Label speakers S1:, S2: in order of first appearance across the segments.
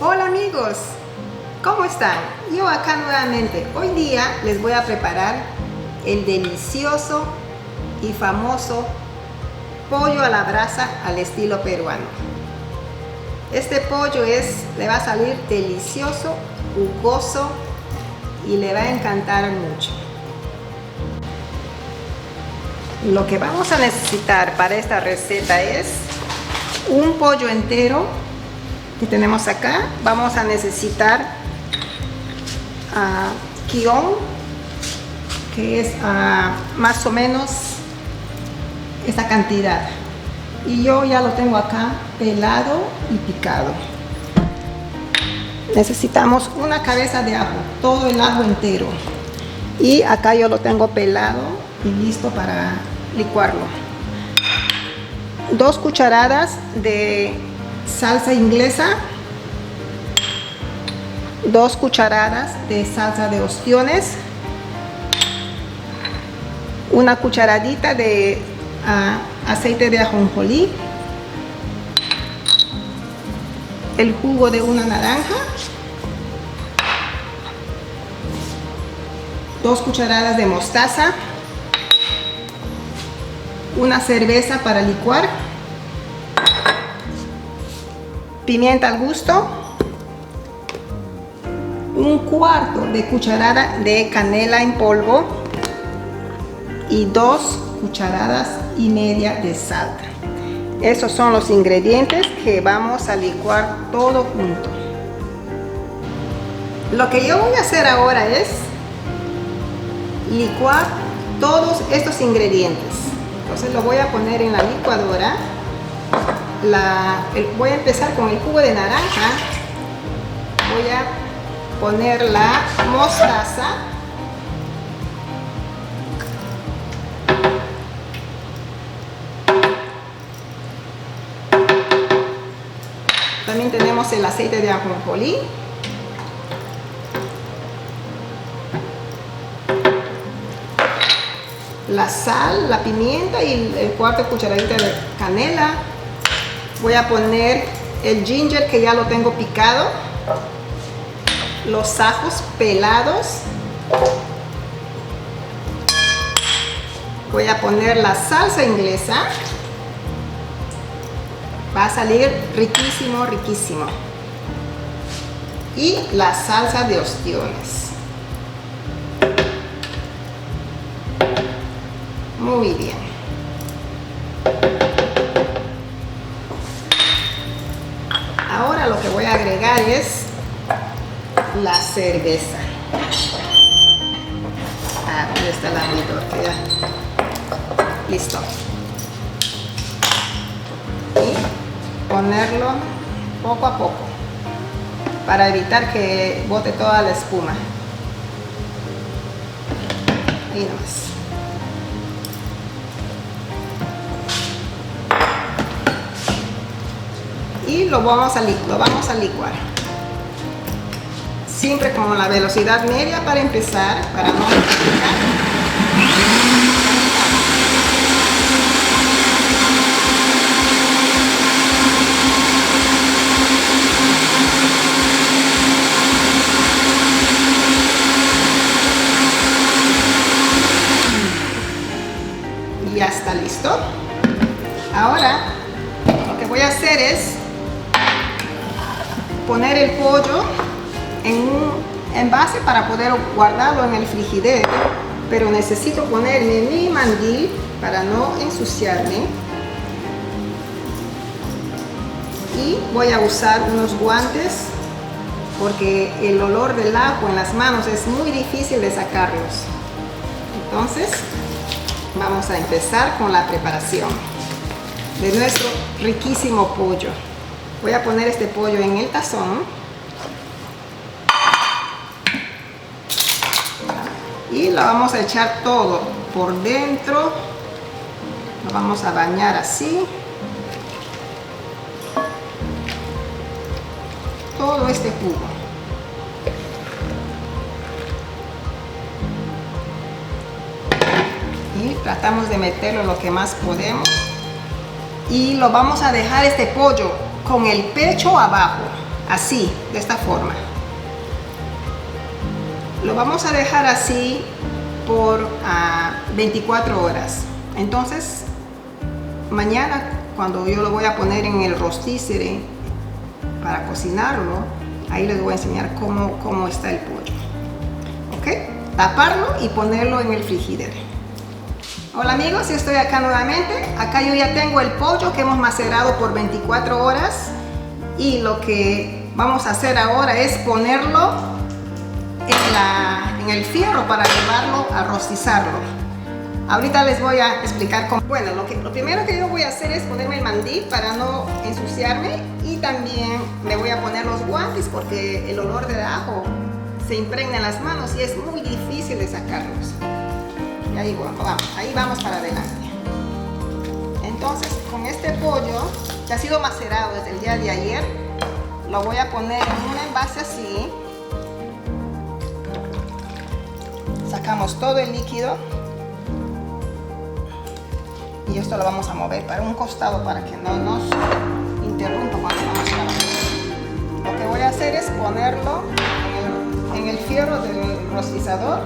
S1: Hola amigos, ¿cómo están? Yo acá nuevamente. Hoy día les voy a preparar el delicioso y famoso pollo a la brasa al estilo peruano. Este pollo le va a salir delicioso, jugoso y le va a encantar mucho. Lo que vamos a necesitar para esta receta es un pollo entero que tenemos acá. Vamos a necesitar quión, que es más o menos esta cantidad, y yo ya lo tengo acá pelado y picado. Necesitamos una cabeza de ajo, todo el ajo entero, y acá yo lo tengo pelado y listo para licuarlo. 2 cucharadas de salsa inglesa, 2 cucharadas de salsa de ostiones, una cucharadita de aceite de ajonjolí, el jugo de una naranja, 2 cucharadas de mostaza, una cerveza para licuar, pimienta al gusto, 1/4 de cucharada de canela en polvo y 2 cucharadas y media de sal. Esos son los ingredientes que vamos a licuar todo junto. Lo que yo voy a hacer ahora es licuar todos estos ingredientes. Entonces lo voy a poner en la licuadora. Voy a empezar con el jugo de naranja. Voy a poner la mostaza, también tenemos el aceite de ajonjolí, la sal, la pimienta y el 1/4 cucharadita de canela. Voy a poner el ginger, que ya lo tengo picado, los ajos pelados, voy a poner la salsa inglesa. Va a salir riquísimo, riquísimo. Y la salsa de ostiones. Muy bien. Ahora lo que voy a agregar es la cerveza. ¿Dónde está el abridor? Ya. Listo. Y ponerlo poco a poco para evitar que bote toda la espuma. Y nomás. Y lo vamos a licuar. Siempre con la velocidad media para empezar, para no complicar. Y ya está listo. Ahora lo que voy a hacer es poner el pollo en un envase para poder guardarlo en el frigidero, pero necesito ponerme mi mandil para no ensuciarme, y voy a usar unos guantes porque el olor del ajo en las manos es muy difícil de sacarlos. Entonces vamos a empezar con la preparación de nuestro riquísimo pollo. Voy a poner este pollo en el tazón y lo vamos a echar todo por dentro. Lo vamos a bañar así. Todo este jugo. Y tratamos de meterlo lo que más podemos. Y lo vamos a dejar este pollo con el pecho abajo. así, de esta forma. Lo vamos a dejar así por 24 horas. Entonces, mañana, cuando yo lo voy a poner en el rostícere para cocinarlo, ahí les voy a enseñar cómo está el pollo. ¿Ok? Taparlo y ponerlo en el frigider. Hola amigos, yo estoy acá nuevamente. Acá yo ya tengo el pollo que hemos macerado por 24 horas. Y lo que vamos a hacer ahora es ponerlo en el fierro para llevarlo a rostizarlo. Ahorita les voy a explicar cómo. Bueno, lo primero que yo voy a hacer es ponerme el mandil para no ensuciarme, y también me voy a poner los guantes porque el olor del ajo se impregna en las manos y es muy difícil de sacarlos. Y ahí vamos para adelante. Entonces, con este pollo que ha sido macerado desde el día de ayer, lo voy a poner en un envase así. Sacamos todo el líquido y esto lo vamos a mover para un costado para que no nos interrumpa cuando estamos trabajando. Lo que voy a hacer es ponerlo en el fierro del rostizador,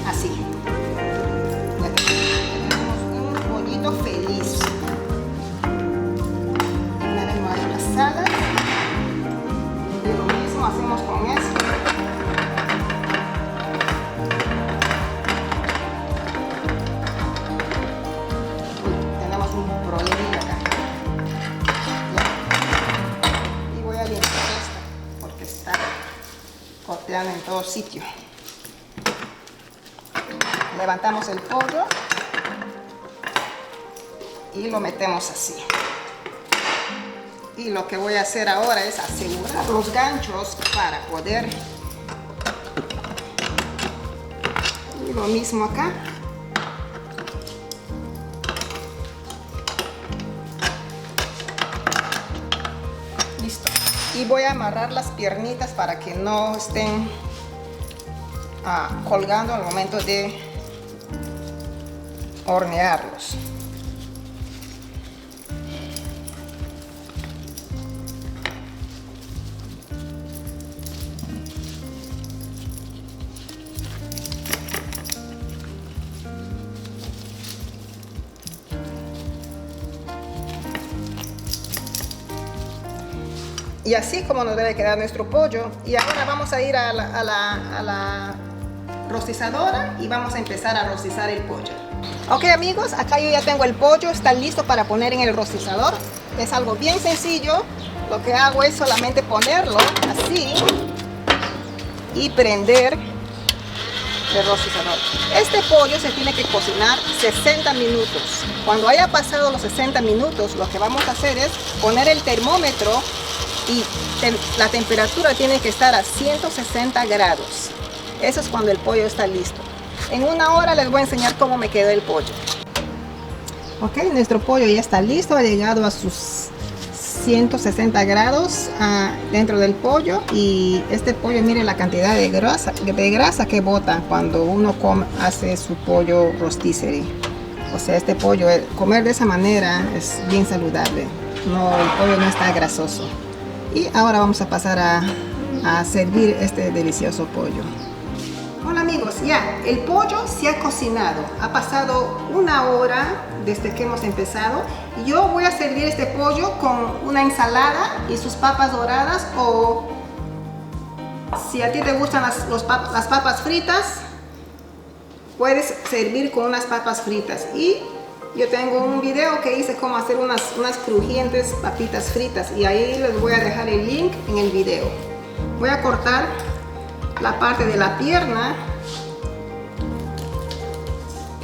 S1: así. Ya tenemos un pollito feliz. Añadimos ahí las salas y lo mismo hacemos con esto. En todo sitio. Levantamos el pollo y lo metemos así. Y lo que voy a hacer ahora es asegurar los ganchos para poder. Y lo mismo acá. Listo. Y voy a amarrar las piernitas para que no estén colgando al momento de hornearlos. Y así como nos debe quedar nuestro pollo. Y ahora vamos a ir a la rostizadora y vamos a empezar a rostizar el pollo. Ok amigos, acá yo ya tengo el pollo, está listo para poner en el rostizador. Es algo bien sencillo. Lo que hago es solamente ponerlo así y prender el rostizador. Este pollo se tiene que cocinar 60 minutos. Cuando haya pasado los 60 minutos, lo que vamos a hacer es poner el termómetro y la temperatura tiene que estar a 160 grados. Eso es cuando el pollo está listo. En una hora les voy a enseñar cómo me quedó el pollo. Ok, nuestro pollo ya está listo, ha llegado a sus 160 grados dentro del pollo. Y este pollo, miren la cantidad de grasa que bota cuando uno hace su pollo rosticere. O sea, este pollo, comer de esa manera es bien saludable. El pollo no está grasoso. Y ahora vamos a pasar a servir este delicioso pollo. Hola amigos, ya el pollo se ha cocinado. Ha pasado una hora desde que hemos empezado. Yo voy a servir este pollo con una ensalada y sus papas doradas, o si a ti te gustan las papas fritas, puedes servir con unas papas fritas. Y yo tengo un video que hice cómo hacer unas crujientes papitas fritas, y ahí les voy a dejar el link en el video. Voy a cortar la parte de la pierna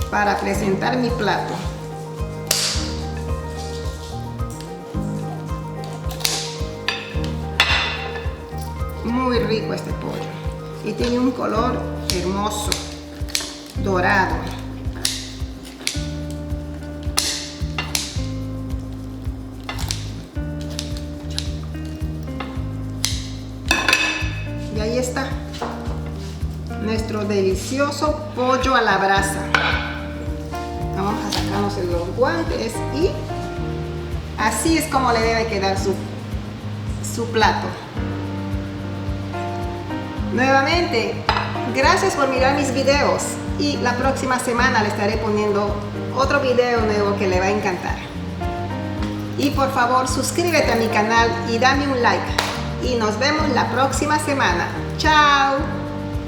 S1: para presentar mi plato. Muy rico este pollo y tiene un color hermoso, dorado. Y ahí está nuestro delicioso pollo a la brasa. Vamos a sacarnos los guantes y Así es como le debe quedar su plato. Nuevamente, gracias por mirar mis videos y la próxima semana le estaré poniendo otro video nuevo que le va a encantar. Y por favor, suscríbete a mi canal y dame un like. Y nos vemos la próxima semana. ¡Chao!